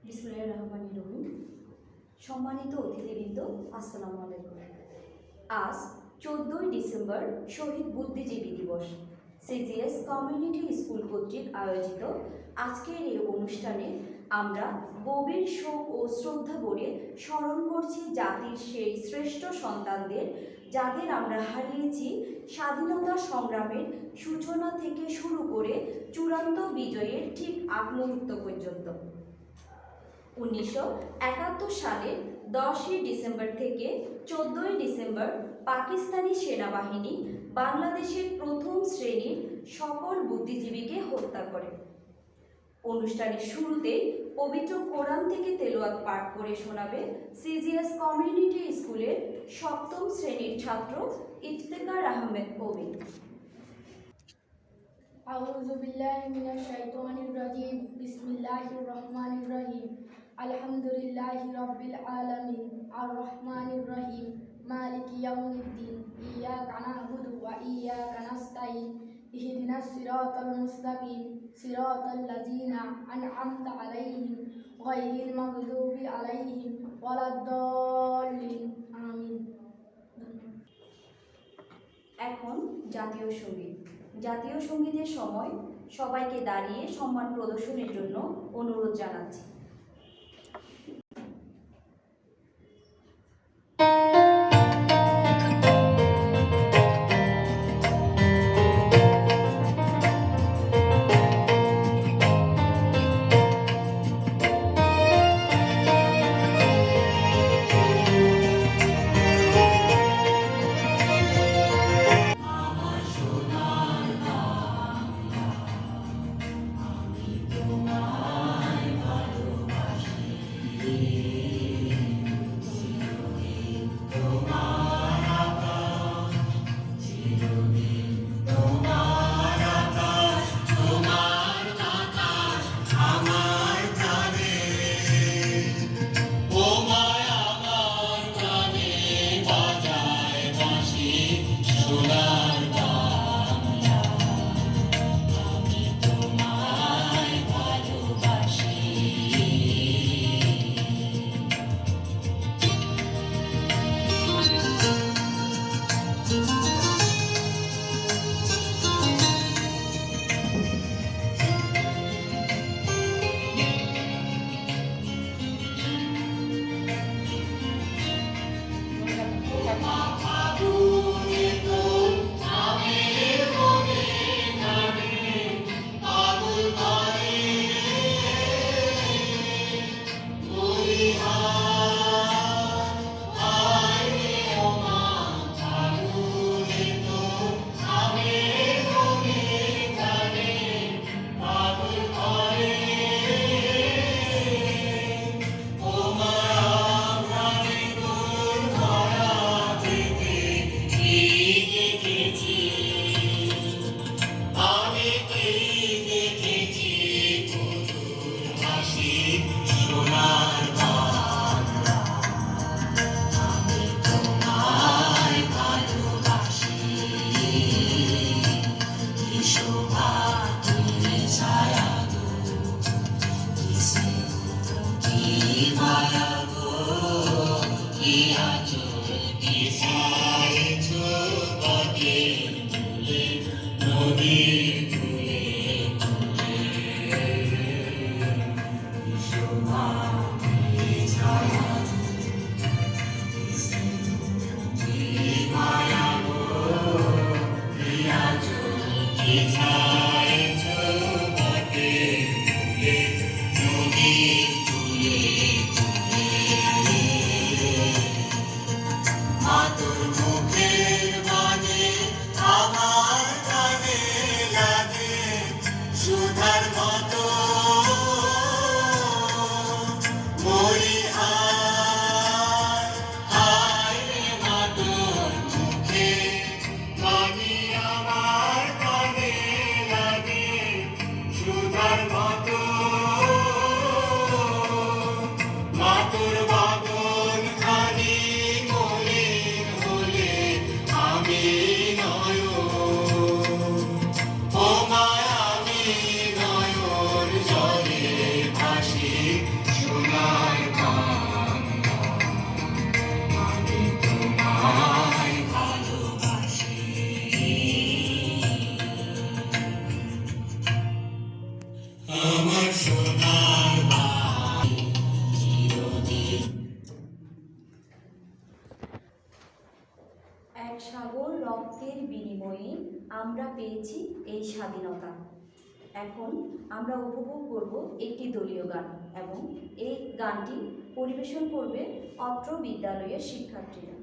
বিসমিল্লাহির রহমানির রহিম। সম্মানিত অতিথিবৃন্দ, আসসালামু আলাইকুম। আজ 14ই ডিসেম্বর শহীদ বুদ্ধিজীবী দিবস। সিজিএস কমিউনিটি স্কুল কর্তৃক আয়োজিত আজকের এই অনুষ্ঠানে আমরা গভীর শোক ও শ্রদ্ধা ভরে স্মরণ করছি জাতির সেই শ্রেষ্ঠ সন্তানদের, যাদের আমরা হারিয়েছি স্বাধীনতা সংগ্রামের সূচনা থেকে শুরু করে চূড়ান্ত বিজয়ের ঠিক আগ মুহূর্ত পর্যন্ত। 1971 সালের 10ই ডিসেম্বর থেকে 14ই ডিসেম্বর পাকিস্তানি সেনাবাহিনী বাংলাদেশের প্রথম শ্রেণীর সকল বুদ্ধিজীবীকে হত্যা করে। অনুষ্ঠানের শুরুতেই পবিত্র কোরআন থেকে তেলাওয়াত পাঠ করে শোনাবে সিজিএস কমিউনিটি স্কুলের 7ম শ্রেণীর ছাত্র ইফতেখার আহমেদ কবি। আউযু বিল্লাহি মিনাশ শাইতানির রাজিম। বিসমিল্লাহির রহমানির রহিম। আলহামদুলিল্লাহি রাব্বিল আলামিন আর রহমানির রহিম মালিকি ইয়াউমিদ্দিন ইয়্যাকা না'বুদু ওয়া ইয়্যাকা নাস্তাঈন ইহদিনাস সিরাতাল মুস্তাকিম সিরাতাল লাযিনা আন'আমতা আলাইহিম গায়রিল মাগদুবি আলাইহিম ওয়ালাদ-দাল্লিন। আমিন। এখন জাতীয় সঙ্গীত। জাতীয় সঙ্গীতের সময় সবাইকে দাঁড়িয়ে সম্মান প্রদর্শনের জন্য অনুরোধ জানাচ্ছি। এখন আমরা উপভোগ করব একটি দলীয় গান এবং এই গানটি পরিবেশন করবে অত্র বিদ্যালয়ের শিক্ষার্থীরা।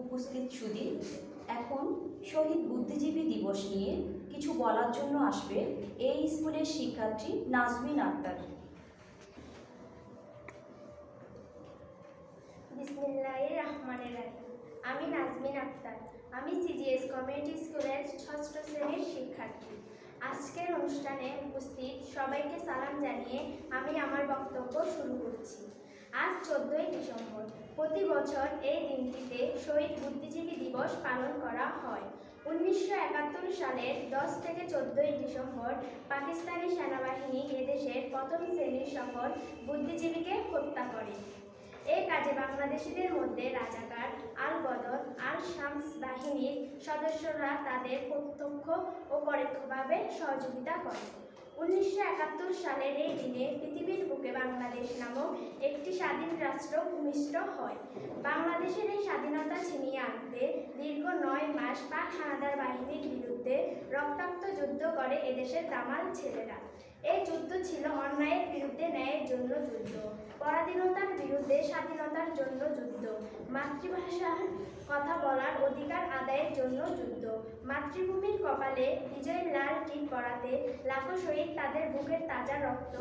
উপস্থিত সুধী, এখন শহীদ বুদ্ধিজীবী দিবস নিয়ে কিছু বলার জন্য আসবে এই স্কুলের শিক্ষার্থী নাজমিন আক্তার। বিসমিল্লাহির রহমানির রহিম। আমি নাজমিন আক্তার। আমি সিজিএস কমিউনিটি স্কুলের ৬ষ্ঠ শ্রেণীর শিক্ষার্থী। আজকের অনুষ্ঠানে উপস্থিত সবাইকে সালাম জানিয়ে আমি আমার বক্তব্য শুরু করছি। আজ ১৪ই ডিসেম্বর। প্রতি বছর এই দিনটিতে শহীদ বুদ্ধিজীবী দিবস পালন করা হয়। ১৯৭১ সালের ১০ থেকে ১৪ই ডিসেম্বর পাকিস্তানি সেনাবাহিনী এদেশের প্রথম শ্রেণীর সকল বুদ্ধিজীবীকে হত্যা করে। এই কাজে বাংলাদেশিদের মধ্যে রাজাকার, আল বদর, আল শামস বাহিনীর সদস্যরা তাদের প্রত্যক্ষ ও পরোক্ষভাবে সহযোগিতা করে। 1971 সালের এই দিনে পৃথিবীর বুকে বাংলাদেশ নামক একটি স্বাধীন রাষ্ট্র ভূমিষ্ঠ হয়। বাংলাদেশের এই স্বাধীনতা ছিনিয়ে আনতে দীর্ঘ 9 মাস পাক হানাদার বাহিনীর বিরুদ্ধে রক্তাক্ত যুদ্ধ করে এদেশের দামাল ছেলেরা। এই যুদ্ধ ছিল অন্যায়ের বিরুদ্ধে ন্যায়ের জন্য যুদ্ধ, পরাধীনতার বিরুদ্ধে স্বাধীনতার জন্য যুদ্ধ, মাতৃভাষার কথা বলার অধিকার আদায়ের জন্য যুদ্ধ। মাতৃভূমির কপালে বিজয়ের লাল টিপ পরাতে লাখো শহীদ তাদের বুকের তাজা রক্ত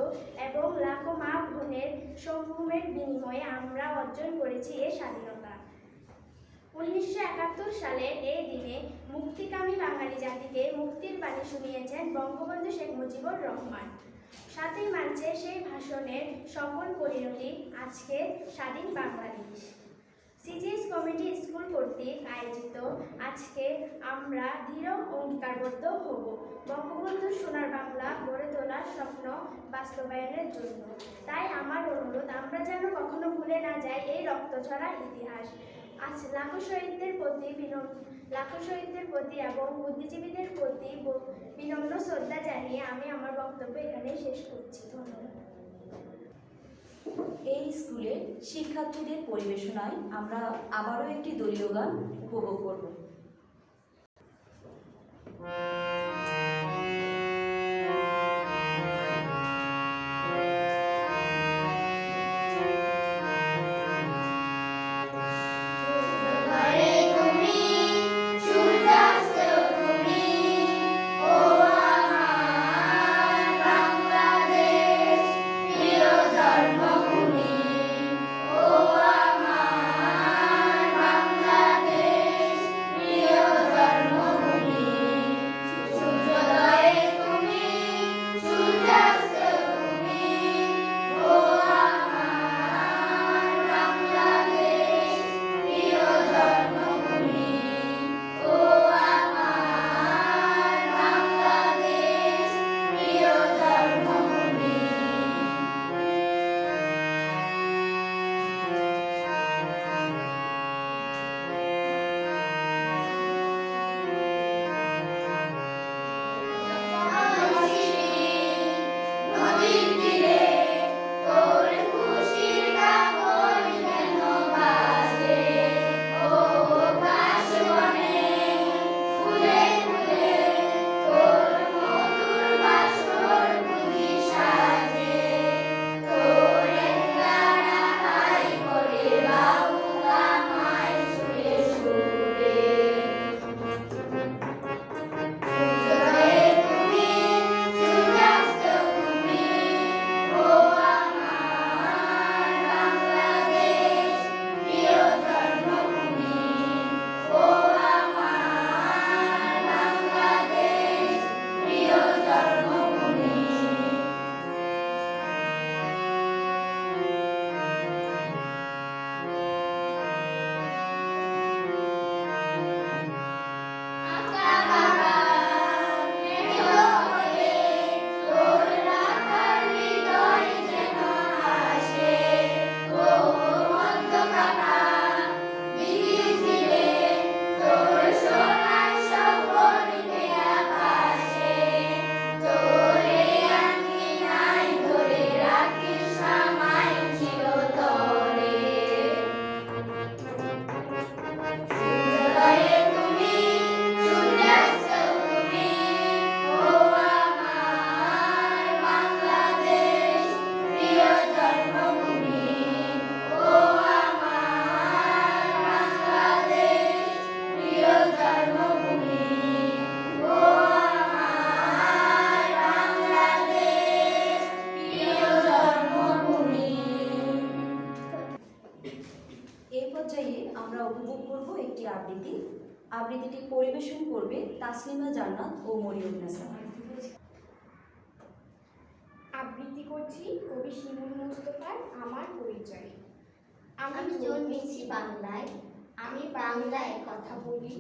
এবং লাখো মা বোনের সম্ভ্রমের বিনিময়ে আমরা অর্জন করেছি এই স্বাধীনতা। 1971 সালের এই দিনে মুক্তিকামী বাঙালি জাতিকে মুক্তির বাণী শুনিয়েছেন বঙ্গবন্ধু শেখ মুজিবুর রহমান। 7ই মার্চে সেই ভাষণের সফল পরিণতি আজকে স্বাধীন বাংলাদেশ। সিজিএস কমিটি স্কুল কর্তৃক আয়োজিত আজকে আমরা দৃঢ় অঙ্গীকারবদ্ধ হব বঙ্গবন্ধুর সোনার বাংলা গড়ে তোলার স্বপ্ন বাস্তবায়নের জন্য। তাই আমার অনুরোধ, আমরা যেন কখনো ভুলে না যাই এই রক্তঝরা ইতিহাস। আজ লাখো শহীদদের প্রতি এবং বুদ্ধিজীবীদের প্রতি বিনম্র শ্রদ্ধা জানিয়ে আমি আমার বক্তব্য এখানে শেষ করছি। ধন্যবাদ। এই স্কুলের শিক্ষার্থীদের পরিবেশনায় আমরা আবারও একটি দলীয় গান উপভোগ করব। আবৃত্তিটি পরিবেশন করবে তাসলিমা জান্নাত ও মরিয়ম নেসা। আবৃত্তি করছি কবি শিমুল মুস্তফার আমার পরিচয়। আমি জন্মেছি বাংলায়, আমি বাংলায় কথা বলি,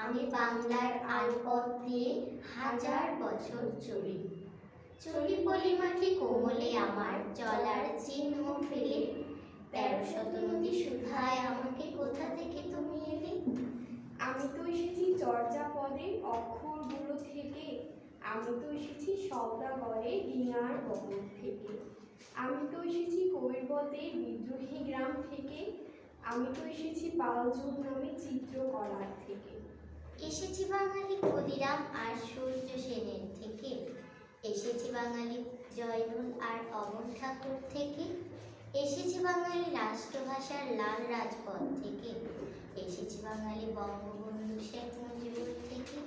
আমি বাংলার আলপথ দিয়ে 1000 বছর চলি। চলি পলিমাটি কোমলে আমার চলার চিহ্ন ফেলে, 1300 নদী শুধায় আমাকে, কোথা থেকে তুমি এলে? আমি তো এসেছি চর্যাপদের অক্ষরগুলো থেকে, আমি তো এসেছি সওদাগরের ডিঙার বহর থেকে, আমি তো এসেছি কৈবর্তের বিদ্রোহী গ্রাম থেকে, আমি তো এসেছি পালযুগ নামে চিত্রকলার থেকে। এসেছি বাঙালি ক্ষুদিরাম আর সূর্য সেনের থেকে, এসেছি বাঙালি জয়নুল আর অমর ঠাকুর থেকে, এসেছি বাঙালি রাষ্ট্রভাষার লাল রাজপথ থেকে, এসেছি বাঙালি বঙ্গবন্ধু শেখ মুজিবুর থেকে।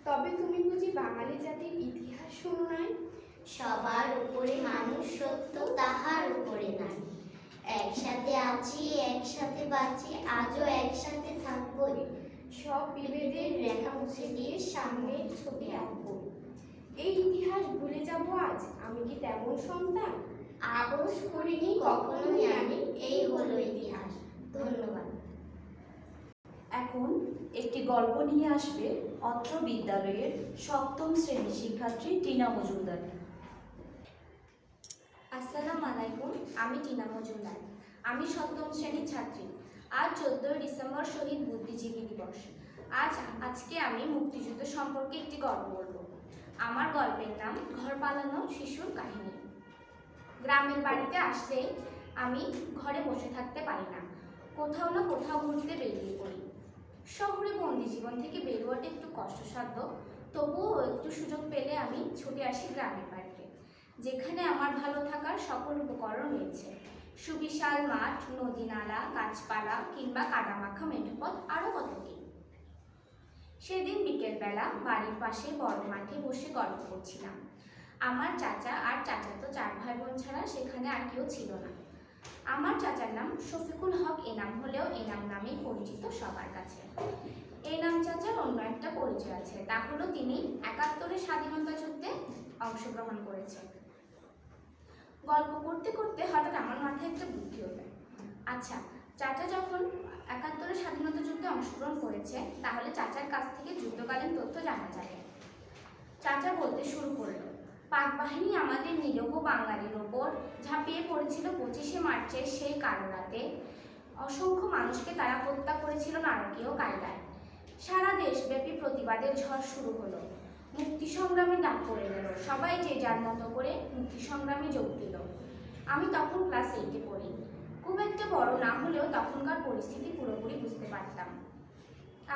তবে তুমি বুঝি বাঙালি জাতির ইতিহাস শোনো নাই? সবার উপরে মানুষ সত্য, তাহার উপরে নাই। একসাথে আছি, একসাথে বাঁচি, আজও একসাথে থাকবই। সব বিভেদের রেখা মুছে দিয়ে সামনের ছবি আঁকবো। এই ইতিহাস ভুলে যাব আজ, আমি কি তেমন সন্তান? আপোস করিনি কখনোই আমি, এই হলো ইতিহাস। ধন্যবাদ। এখন একটি গল্প নিয়ে আসবে অত্র বিদ্যালয়ের 7ম শ্রেণীর শিক্ষার্থী টিনা মজুমদার। আসসালামু আলাইকুম, আমি টিনা মজুমদার। আমি 7ম শ্রেণীর ছাত্রী। আজ 14 ডিসেম্বর শহীদ বুদ্ধিজীবী দিবস। আজকে আমি মুক্তিযুদ্ধ সম্পর্কে একটি গল্প বলবো। আমার গল্পের নাম ঘর পালানো শিশুর কাহিনী। গ্রামের বাড়িতে আসলে আমি ঘরে বসে থাকতে পারি না, কোথাও না কোথাও ঘুরতে বেরিয়ে পড়ি। শহরে বন্দি জীবন থেকে বেরোয়াটা একটু কষ্টসাধ্য, তবুও একটু সুযোগ পেলে আমি ছুটে আসি গ্রামের বাড়িতে, যেখানে আমার ভালো থাকার সকল উপকরণ রয়েছে। সুবিশাল মাঠ, নদী নালা, গাছপালা কিংবা কাদামাখা মেঠোপথ, আরও কত কি। সেদিন বিকেলবেলা বাড়ির পাশে বড় মাঠে বসে গল্প করছিলাম। আমার চাচা আর চাচাতো 4 ভাই বোন ছাড়া সেখানে আর কেউ ছিল না। আমার চাচার নাম শফিকুল হক এনাম হলেও এনাম নামেই পরিচিত সবার কাছে। এনাম চাচার অন্য একটা পরিচয় আছে, তা হলো তিনি 71-এর স্বাধীনতা যুদ্ধে অংশগ্রহণ করেছেন। গল্প করতে করতে হঠাৎ আমার মাথায় একটা বুদ্ধি হলো। আচ্ছা, চাচা যখন 71-এর স্বাধীনতা যুদ্ধে অংশগ্রহণ করেছে, তাহলে চাচার কাছ থেকে যুদ্ধকালীন তথ্য জানা যাবে। চাচা বলতে শুরু করলো, পাক বাহিনী আমাদের নিরীহ বাঙালির ওপর ঝাঁপিয়ে পড়েছিল 25শে মার্চের সেই কালো রাতে। অসংখ্য মানুষকে তারা হত্যা করেছিল নারকীয় কায়দায়। সারা দেশব্যাপী প্রতিবাদের ঝড় শুরু হলো। মুক্তি সংগ্রামে ডাক পড়ে গেল, সবাই যে যার মতো করে মুক্তি সংগ্রামে যোগ দিল। আমি তখন ক্লাস 8-এ পড়ি। খুব একটা বড় না হলেও তখনকার পরিস্থিতি পুরোপুরি বুঝতে পারতাম।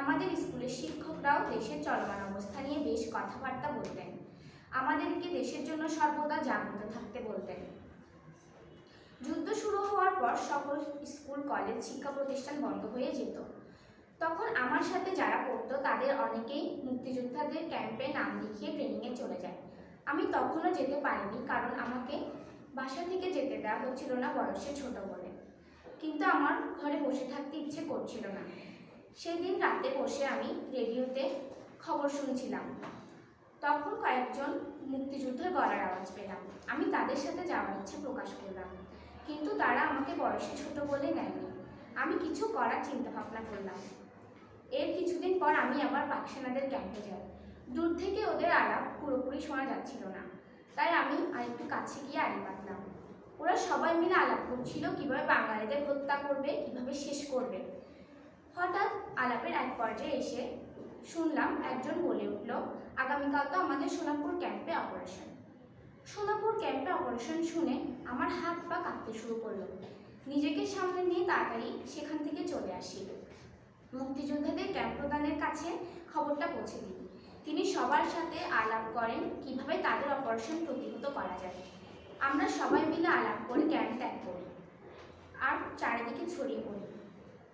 আমাদের স্কুলের শিক্ষকরাও দেশের চলমান অবস্থা নিয়ে বেশ কথাবার্তা বলতেন। আমাদেরকে দেশের জন্য সর্বদা জাগ্রত থাকতে বলতেন। যুদ্ধ শুরু হওয়ার পর সকল স্কুল, কলেজ, শিক্ষা প্রতিষ্ঠান বন্ধ হয়ে যেত। তখন আমার সাথে যারা পড়তো তাদের অনেকেই মুক্তিযোদ্ধাদের ক্যাম্পে নাম লিখিয়ে ট্রেনিংয়ে চলে যায়। আমি তখনও যেতে পারিনি, কারণ আমাকে বাসা থেকে যেতে দেওয়া হচ্ছিল না বয়সে ছোট বলে। কিন্তু আমার ঘরে বসে থাকতে ইচ্ছে করছিল না। সেদিন রাতে বসে আমি রেডিওতে খবর শুনছিলাম। তখন কয়েকজন মুক্তিযুদ্ধের গলার আওয়াজ পেলাম। আমি তাদের সাথে যাওয়ার ইচ্ছে প্রকাশ করলাম, কিন্তু তারা আমাকে বয়সে ছোট বলে নেয়নি। আমি কিছু করার চিন্তা ভাবনা করলাম। এর কিছুদিন পর আমি আবার পাকসেনাদের ক্যাম্পে যাই। দূর থেকে ওদের আলাপ পুরোপুরি শোনা যাচ্ছিল না, তাই আমি আরেকটু কাছে গিয়ে আড়ি পাতলাম। ওরা সবাই মিলে আলাপ করছিল কিভাবে বাঙালিদের হত্যা করবে, কিভাবে শেষ করবে। হঠাৎ আলাপের এক পর্যায়ে এসে শুনলাম একজন বলে উঠল, আগামীকাল তো আমাদের সোনাপুর ক্যাম্পে অপারেশন। সোনাপুর ক্যাম্পে অপারেশন শুনে আমার হাত পা কাঁপতে শুরু করলো। নিজেকে সামনে নিয়ে তাড়াতাড়ি সেখান থেকে চলে আসি। মুক্তিযোদ্ধাদের ক্যাম্প প্রধানের কাছে খবরটা পৌঁছে দিই। তিনি সবার সাথে আলাপ করেন কিভাবে তাদের অপারেশন প্রতিহত করা যায়। আমরা সবাই মিলে আলাপ করে ক্যাম্প ত্যাগ করি আর চারিদিকে ছড়িয়ে পড়ি।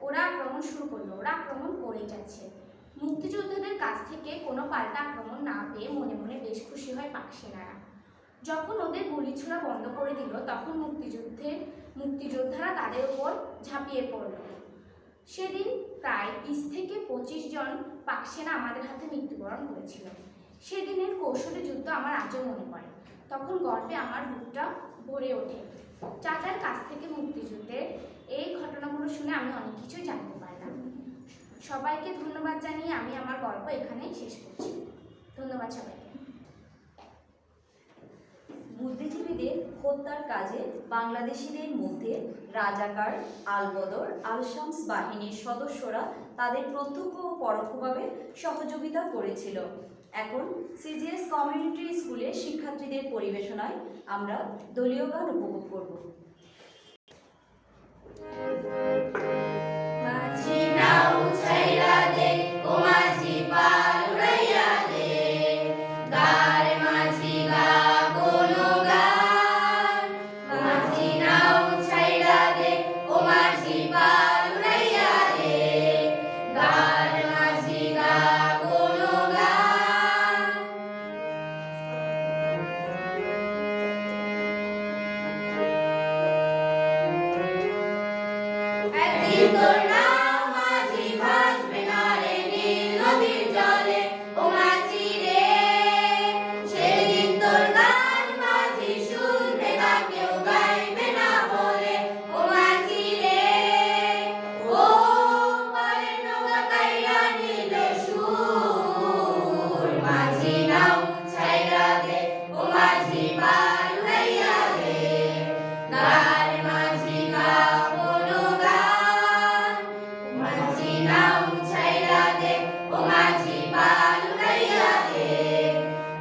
ওরা আক্রমণ শুরু করলো, ওরা আক্রমণ করেই যাচ্ছে। মুক্তিযোদ্ধাদের কাছ থেকে কোনো পাল্টা আক্রমণ না পেয়ে মনে মনে বেশ খুশি হয় পাক সেনারা। যখন ওদের গুলি ছোড়া বন্ধ করে দিল, তখন মুক্তিযোদ্ধারা তাদের উপর ঝাঁপিয়ে পড়ল। সেদিন প্রায় 20 থেকে 25 জন পাক সেনা আমাদের হাতে মৃত্যুবরণ করেছিল। সেদিনের কৌশলী যুদ্ধ আমার আজও মনে পড়ে। তখন গর্বে আমার বুকটা ভরে ওঠে। চাচার কাছ থেকে মুক্তিযুদ্ধের এই ঘটনাগুলো শুনে আমি অনেক কিছুই জানতে পারলাম। সবাইকে ধন্যবাদ জানিয়ে আমি আমার গল্প এখানেই শেষ করছি। ধন্যবাদ সবাইকে। বুদ্ধিজীবীদের হত্যার কাজে বাংলাদেশিদের মধ্যে রাজাকার, আল-বদর, আল-শামস বাহিনীর সদস্যরা তাদের প্রত্যক্ষ ও পরোক্ষভাবে সহযোগিতা করেছিল। এখন সিজিএস কমিউনিটি স্কুলের শিক্ষার্থীদের পরিবেশনায় আমরা দলীয় গান উপভোগ করব। মাঝি নাও ছাইরা দে ও মাঝি পাল উড়াইয়া দে, গার মাঝি গা কোনো গান। মাঝি নাও ছাইরা দে ও মাঝি পাল উড়াইয়া দে, গার মাঝি গা কোনো গান। একদিন তোর নাও মাঝি ভাসবে না রে নীল নদীর জলে, ও মাঝি রে। সেদিন তোর গান মাঝি শুনবে না, কেউ গাইবে না বলে, ও মাঝি রে। ও পারের নৌকা কাইরা নিলে সুর, মাঝি নাও ছাইরা দে ও মাঝি পাল উড়াইয়া দে, গার মাঝি গা কোনো গান। মাঝি নাও ছাইরা দে ও মাঝি পাল উড়াইয়া দে,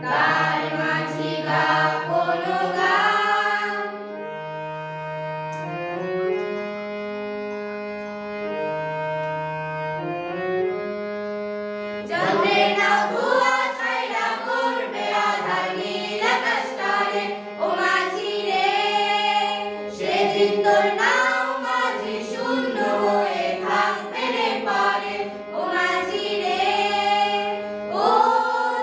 গার মাঝি গা কোনো গান। চন্দ্রের নাও ধোঁয়া ছাইরা করবে আধার নীল আকাশটারে, ও মাঝি রে। সেদিন তোর নাও মাঝি শূন্য হয়ে থাকবে রে পারে, ও মাঝি রে। ও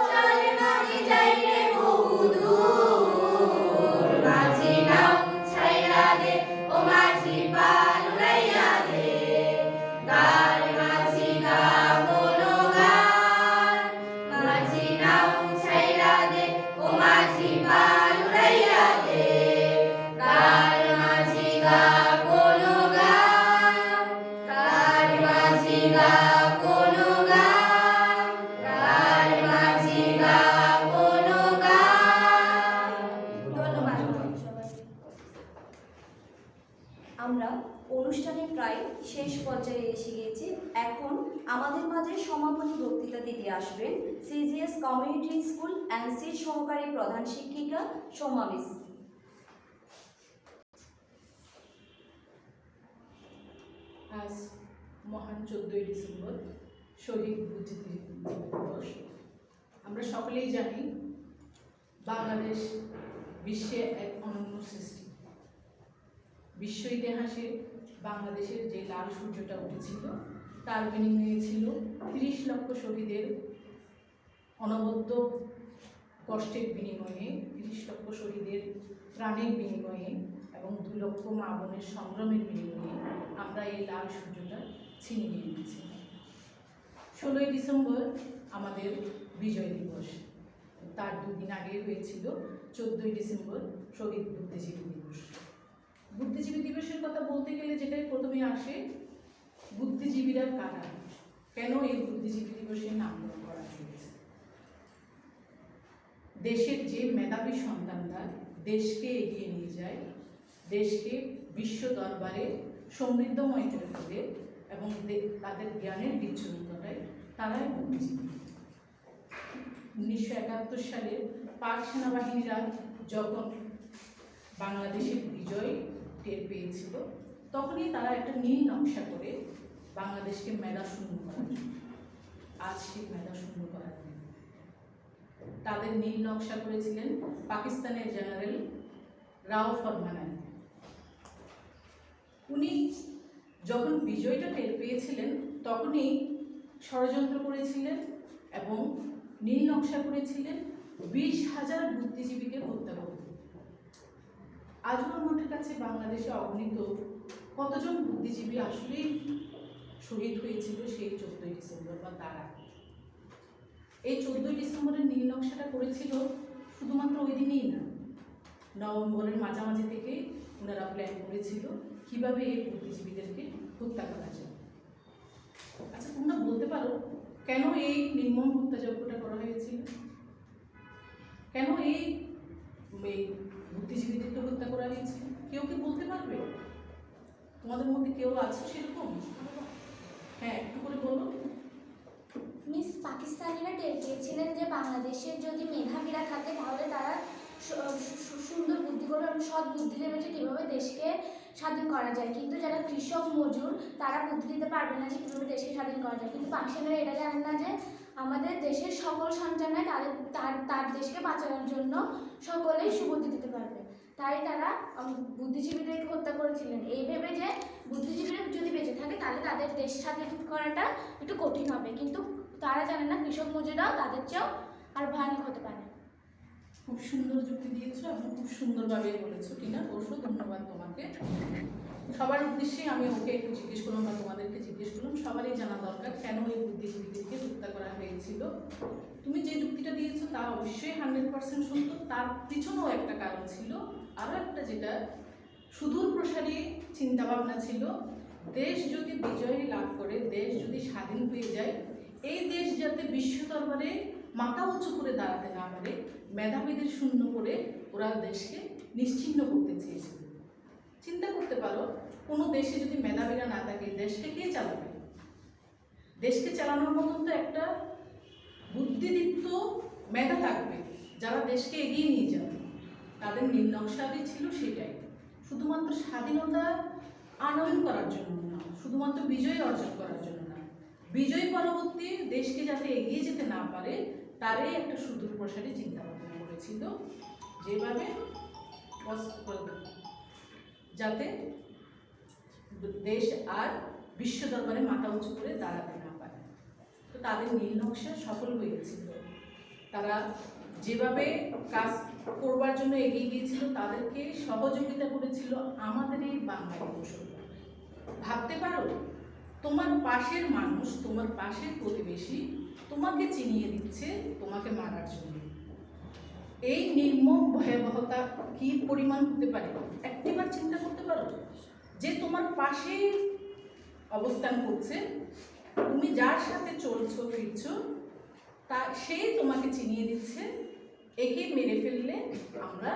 চল মাঝি যাই রে বহুদূর, মাঝি নাও ছাইরা দে ও মাঝি পাল উড়াইয়া দে, গার মাঝি গা কোনো গান। মাঝি নাও ছাইরা দে ও মাঝি পাল উড়াইয়া দে, গার মাঝি গা কোনো গান। গার মাঝি গা কোনো গান, গার মাঝি গা কোনো গান। ধন্যবাদ সবাইকে। আমরা অনুষ্ঠানের প্রায় শেষ পর্যায়ে এসে গিয়েছি। এখন আমাদের মাঝে সমাপনী বক্তৃতা দিতে আসবেন সিজিএস কমিউনিটি স্কুল এনসির সহকারী প্রধান শিক্ষিকা সোমা মিস। আজ মহান 14ই ডিসেম্বর শহীদ বুদ্ধিজীবী দিবস। আমরা সকলেই জানি বাংলাদেশ বিশ্বে এক অনন্য সৃষ্টি। বিশ্ব ইতিহাসে বাংলাদেশের যে লাল সূর্যটা উঠেছিল তার বিনিময়ে ছিল 30 লক্ষ শহীদের অনবদ্য কষ্টের বিনিময়ে, 30 লক্ষ শহীদের প্রাণের বিনিময়ে এবং 2 লক্ষ মা বোনের সংগ্রামের বিনিময়ে আমরা এই লাল সূর্যটা ছিনিয়ে নিয়েছি। 16ই ডিসেম্বর আমাদের বিজয় দিবস। তার 2 দিন আগে হয়েছিল 14ই ডিসেম্বর শহীদ বুদ্ধিজীবী দিবস। বুদ্ধিজীবী দিবসের কথা বলতে গেলে যেটাই প্রথমে আসে, বুদ্ধিজীবীরা কারা, কেন এই বুদ্ধিজীবী দিবসের নামকরণ করা হয়েছে। দেশের যে মেধাবী সন্তানরা দেশকে এগিয়ে নিয়ে যায়, দেশকে বিশ্ব দরবারে সমৃদ্ধময় করে তোলে এবং তাদের জ্ঞানের বিচ্ছুরণ ঘটায়, তারাই বুদ্ধিজীবী। 1971 সালে পাক সেনাবাহিনীরা যখন বাংলাদেশের বিজয় টের পেয়েছিল, তখনই তারা একটা নীল নকশা করে বাংলাদেশকে মেধা শূন্য করার জন্য। আজ সেই মেধা শূন্য করার জন্য তাদের নীল নকশা করেছিলেন পাকিস্তানের জেনারেল রাও ফরমানাই। উনি যখন বিজয়টা টের পেয়েছিলেন তখনই ষড়যন্ত্র করেছিলেন এবং নীল নকশা করেছিলেন 20,000 বুদ্ধিজীবীকে হত্যা করতে। আজও আমাদের কাছে বাংলাদেশে অগণিত কতজন বুদ্ধিজীবী আসলেই শহীদ হয়েছিল সেই 14ই ডিসেম্বর বা তার আগে। এই 14ই ডিসেম্বরের নীল নকশাটা করেছিল শুধুমাত্র ওই দিনেই না, নভেম্বরের মাঝামাঝি থেকে ওনারা প্ল্যান করেছিল কিভাবে এই বুদ্ধিজীবীদেরকে হত্যা করা যায়। আচ্ছা, তোমরা বলতে পারো কেন এই নির্মম হত্যাযজ্ঞটা করা হয়েছিল? কেন এই বুদ্ধিজীবীদেরকে হত্যা করা হয়েছিল? কেউ কি বলতে পারবে? তোমাদের মধ্যে কেউ আছে সেরকম? হ্যাঁ, একটু করে বলো। মিস পাকিস্তানিরা টের পেয়েছিলেন যে বাংলাদেশের যদি মেধাবীরা থাকে তাহলে তারা সুন্দর বুদ্ধি করবে এবং সৎ বুদ্ধি দেবে যে কীভাবে দেশকে স্বাধীন করা যায়, কিন্তু যারা কৃষক মজুর তারা বুদ্ধি দিতে পারবে না যে কীভাবে দেশকে স্বাধীন করা যায়। কিন্তু পাকিস্তানিরা এটা জানেন না যে আমাদের দেশের সকল সন্তানরা তার দেশকে বাঁচানোর জন্য সকলেই সুবুদ্ধি দিতে পারবে, তাই তারা বুদ্ধিজীবীদেরকে হত্যা করেছিলেন এই ভেবে যে বুদ্ধিজীবীরা যদি বেঁচে থাকে তাহলে তাদের দেশ স্বাধীন করাটা একটু কঠিন হবে, কিন্তু তারা জানে না কৃষক মজুরাও তাদের চেয়েও আর ভয়ানক হতে পারে। খুব সুন্দর যুক্তি দিয়েছো এবং খুব সুন্দরভাবে বলেছো টিনা, অবশ্য ধন্যবাদ তোমাকে। সবার উদ্দেশ্যে আমি ওকে একটু জিজ্ঞেস করলাম বা তোমাদেরকে জিজ্ঞেস করলাম, সবারই জানা দরকার কেন এই বুদ্ধিজীবীদেরকে হত্যা করা হয়েছিল। তুমি যে যুক্তিটা দিয়েছো তা অবশ্যই 100% সত্য, তার পিছনেও একটা কারণ ছিল, আরও একটা যেটা সুদূর প্রসারী চিন্তাভাবনা ছিল। দেশ যদি বিজয় লাভ করে, দেশ যদি স্বাধীন হয়ে যায়, এই দেশ যাতে বিশ্ব দরবারে মাথা উঁচু করে দাঁড়াতে না পারে, মেধাবীদের শূন্য করে ওরা দেশকে নিশ্চিহ্ন করতে চেয়েছিল। চিন্তা করতে পারো, কোনো দেশে যদি মেধাবীরা না থাকে দেশকে কে চালাবে? দেশকে চালানোর মতন তো একটা বুদ্ধিদীপ্ত মেধা থাকবে যারা দেশকে এগিয়ে নিয়ে যাবে। তাদের নীল নকশাদি ছিল সেটাই, শুধুমাত্র স্বাধীনতা আনয়ন করার জন্য না, শুধুমাত্র বিজয় অর্জন করার জন্য না, বিজয় পরবর্তী দেশকে যাতে এগিয়ে যেতে না পারে তারই একটা সুদূর প্রসারী চিন্তা ভাবনা করেছিল, যেভাবে যাতে দেশ আর বিশ্ব দরবারে মাথা উঁচু করে দাঁড়াতে না পারে। তো তাদের নীল নকশা সফল হয়েছিল। তারা যেভাবে কাজ করবার জন্য এগিয়ে গিয়েছিল তাদেরকে সহযোগিতা করেছিল আমাদের এই বাঙালি মুসলমান। ভাবতে পারো, তোমার পাশের মানুষ, তোমার পাশের প্রতিবেশী তোমাকে চিনিয়ে দিচ্ছে তোমাকে মারার জন্য। এই নির্মম ভয়াবহতা কি পরিমাণ হতে পারে একটিবার চিন্তা করতে পারো? যে তোমার পাশে অবস্থান করছে, তুমি যার সাথে চলছো ফিরছো, তা সে তোমাকে চিনিয়ে দিচ্ছে একে মেরে ফেললে আমরা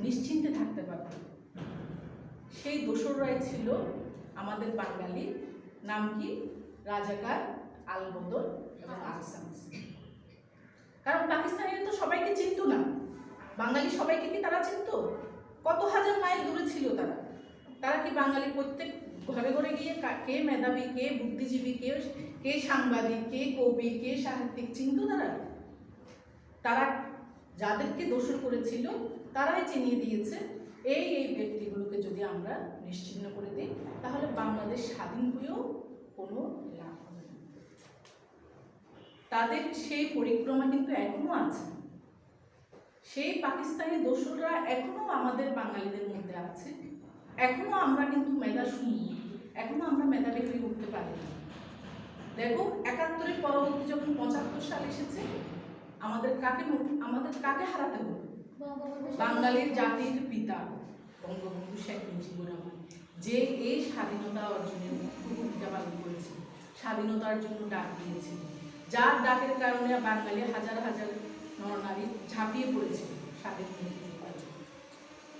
নিশ্চিন্তে থাকতে পারব। সেই দোসররাই ছিল আমাদের বাঙালি, নাম কি? রাজাকার, আলবদর এবং আহসান। কারণ পাকিস্তানিরা তো সবাইকে চিনত না, বাঙালি সবাইকে কি তারা চিনত? কত হাজার মাইল দূরে ছিল তারা। তারা কি বাঙালি প্রত্যেক ঘরে ঘরে গিয়ে কে মেধাবী, কে বুদ্ধিজীবী, কে সাংবাদিক, কে কবি, কে সাহিত্যিক চিনত? তারা যাদেরকে দোষর করেছিল তারাই চিনিয়ে দিয়েছে এই ব্যক্তিগুলোকে যদি আমরা নিশ্চিহ্ন করে দিই তাহলে বাংলাদেশ স্বাধীন হয়েও কোনো লাভ হবে না। তাদের সেই পরিক্রমা কিন্তু এখনো আছে। সেই পাকিস্তানি দোসররা এখনো আমাদের বাঙালিদের মধ্যে আছে। এখনো আমরা কিন্তু মেধা শূন্য, এখনো আমরা মেধাবী হয়ে উঠতে পারি না। দেখো, ৭১-এর পরবর্তী যখন ৭৫ সাল এসেছে, আমাদের কাকে হারাতে হলো? বাঙালির জাতির পিতা বঙ্গবন্ধু শেখ মুজিবুর রহমান, যে এই স্বাধীনতা অর্জনের মুখ্য ভূমিকা পালন করেছিল, স্বাধীনতার জন্য ডাক দিয়েছিল, যার ডাকের কারণে বাঙালি হাজার হাজার নরনারী ঝাঁপিয়ে পড়েছিল স্বাধীন মুক্তির।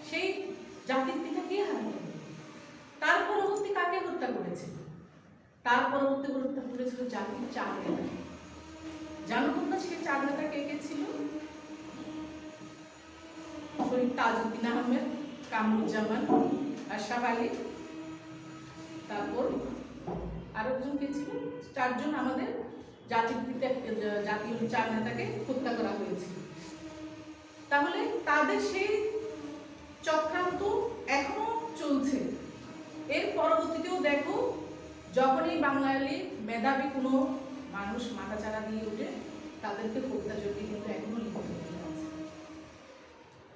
সেই জাতির পিতা কে হারাতে হলো? তার পরবর্তী কাকে হত্যা করেছিল? তার পরবর্তী হত্যা করেছিল জাতির ৪ নেতা। জানো তোমরা সেই ৪ নেতা কে কে ছিল? শহীদ তাজউদ্দিন আহমেদ, কামরুজ্জামান, আশরাফ আলী, তারপর আরো একজন কে ছিল? ৪ জন আমাদের জাতির পিতা, জাতীয় ৪ নেতাকে হত্যা করা হয়েছিল। তাহলে তাদের সেই চক্রান্ত এখনো চলছে। এর পরবর্তীতেও দেখো, যখনই বাঙালি মেধাবী কোনো মানুষ মাথাচাড়া দিয়ে ওঠে তাদেরকে হত্যাযজ্ঞে কিন্তু এখনো লিপ্ত হয়ে আছে।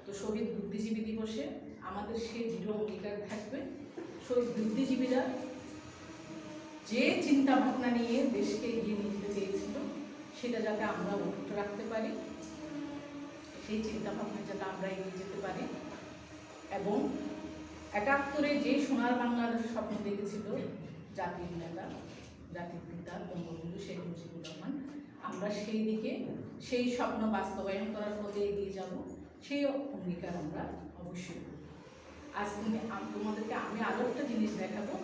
তো শহীদ বুদ্ধিজীবী দিবসে আমাদের সেই দৃঢ় অঙ্গীকার থাকবে, শহীদ বুদ্ধিজীবীরা যে চিন্তা ভাবনা নিয়ে দেশকে এগিয়ে নিয়ে যেতে চেয়েছিল সেটা যাতে আমরা অটুট রাখতে পারি, সেই চিন্তা ভাবনা যাতে আমরা এগিয়ে যেতে পারি, এবং ৭১-এ যে সোনার বাংলার স্বপ্ন দেখেছিল জাতির নেতা, জাতির পিতা বঙ্গবন্ধু শেখ মুজিবুর রহমান, আমরা সেই দিকে সেই স্বপ্ন বাস্তবায়ন করার পথে এগিয়ে যাব। সেই অঙ্গীকার আমরা অবশ্যই করব। আজ তোমাদেরকে আমি আরও একটা জিনিস দেখাবো।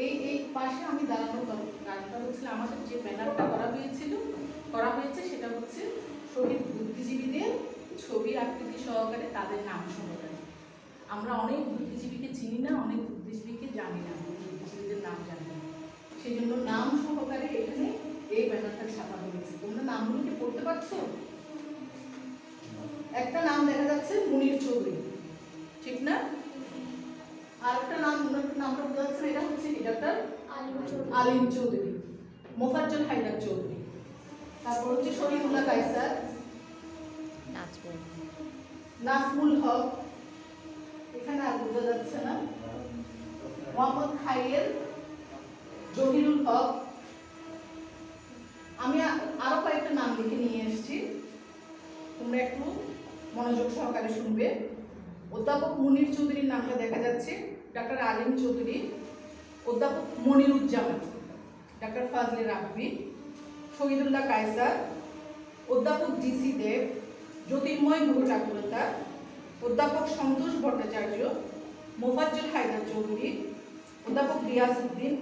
এই পাশে আমি দাঁড়ানোর কারণটা হচ্ছে আমাদের যে ব্যানারটা করা হয়েছে সেটা হচ্ছে শহীদ বুদ্ধিজীবীদের ছবির আকৃতি সহকারে তাদের নাম সহকারে। আমরা অনেক বুদ্ধিজীবীকে চিনি না, অনেক বুদ্ধিজীবীকে জানি না, বুদ্ধিজীবীদের নাম জানি না, সেই জন্য নাম সহকারে এখানে এই ব্যানারটা ছাপা হয়েছে। তোমরা নামগুলোকে পড়তে পারছো? একটা নাম দেখা যাচ্ছে মুনির চৌধুরী, ঠিক না? আর একটা নামটা বোঝা যাচ্ছে, এটা হচ্ছে ডাক্তার আলিম চৌধুরী, মোফাজ্জল হায়দার চৌধুরী, তারপর হচ্ছে শরীফুল্লাহ কায়সার, নাজমুল হক, এখানে আর বোঝা যাচ্ছে না, মোহাম্মদ খাইর, জহিরুল হক। আমি আরো কয়েকটা নাম লিখে নিয়ে এসেছি, তোমরা একটু মনোযোগ সহকারে শুনবে। অধ্যাপক মুনির চৌধুরীর নামটা দেখা যাচ্ছে, ডাক্তার আলিম চৌধুরী, অধ্যাপক মনিরুজ্জামান, ডাক্তার ফাজলে রাব্বি, শহীদুল্লাহ কায়সার, অধ্যাপক ডিসি দেব, জ্যোতির্ময় গুহ ঠাকুরতা, অধ্যাপক সন্তোষ ভট্টাচার্য, মোফাজ্জল হায়দার চৌধুরী, অধ্যাপক রিয়াজউদ্দিন,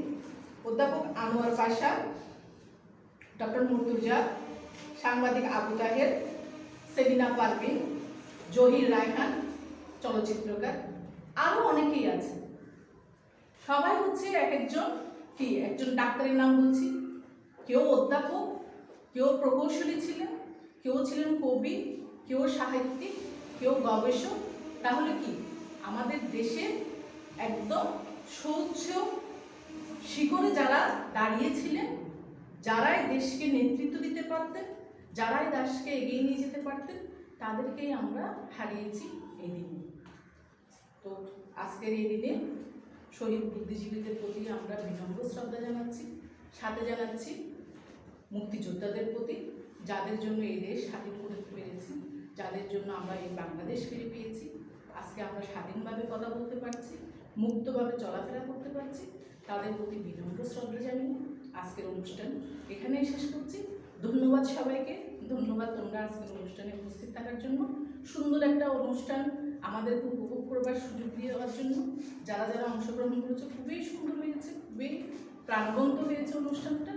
অধ্যাপক আনোয়ার পাশা, ডক্টর মুর্তুজা, সাংবাদিক আবু তাহের, সেলিনা পারভিন, জহির রায়হান, চলচ্চিত্রকার, আরও অনেকেই আছে। সবাই হচ্ছে একজন ডাক্তারের নাম বলছি, কেউ অধ্যাপক, কেউ প্রকৌশলী ছিলেন, কেউ ছিলেন কবি, কেউ সাহিত্যিক, কেউ গবেষক। তাহলে কি আমাদের দেশে একদম সৌচ্ছ শিখরে যারা দাঁড়িয়েছিলেন, যারাই দেশকে নেতৃত্ব দিতে পারতেন, যারাই দেশকে এগিয়ে নিয়ে যেতে পারতেন, তাদেরকেই আমরা হারিয়েছি এই দিনে। তো আজকের এই দিনে শহীদ বুদ্ধিজীবীদের প্রতি আমরা বিনম্র শ্রদ্ধা জানাচ্ছি, সাথে জানাচ্ছি মুক্তিযোদ্ধাদের প্রতি, যাদের জন্য এই দেশ স্বাধীন করতে পেরেছি, যাদের জন্য আমরা এই বাংলাদেশ ফিরে পেয়েছি। আজকে আমরা স্বাধীনভাবে কথা বলতে পারছি, মুক্তভাবে চলাফেরা করতে পারছি, তাদের প্রতি বিনম্র শ্রদ্ধা জানিয়ে আজকের অনুষ্ঠান এখানেই শেষ করছি। ধন্যবাদ সবাইকে, ধন্যবাদ তোমরা আজকের অনুষ্ঠানে উপস্থিত থাকার জন্য, সুন্দর একটা অনুষ্ঠান আমাদেরকে উপভোগ করবার সুযোগ দেওয়ার জন্য। যারা যারা অংশগ্রহণ করেছে খুবই সুন্দর হয়েছে, খুবই প্রাণবন্ত হয়েছে অনুষ্ঠানটা।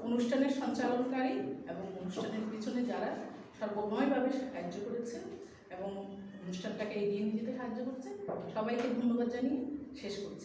অনুষ্ঠানের সঞ্চালনকারী এবং অনুষ্ঠানের পিছনে যারা সর্বময়ভাবে সাহায্য করেছেন এবং অনুষ্ঠানটাকে এগিয়ে নিয়ে যেতে সাহায্য করছে, সবাইকে ধন্যবাদ জানিয়ে শেষ করছি।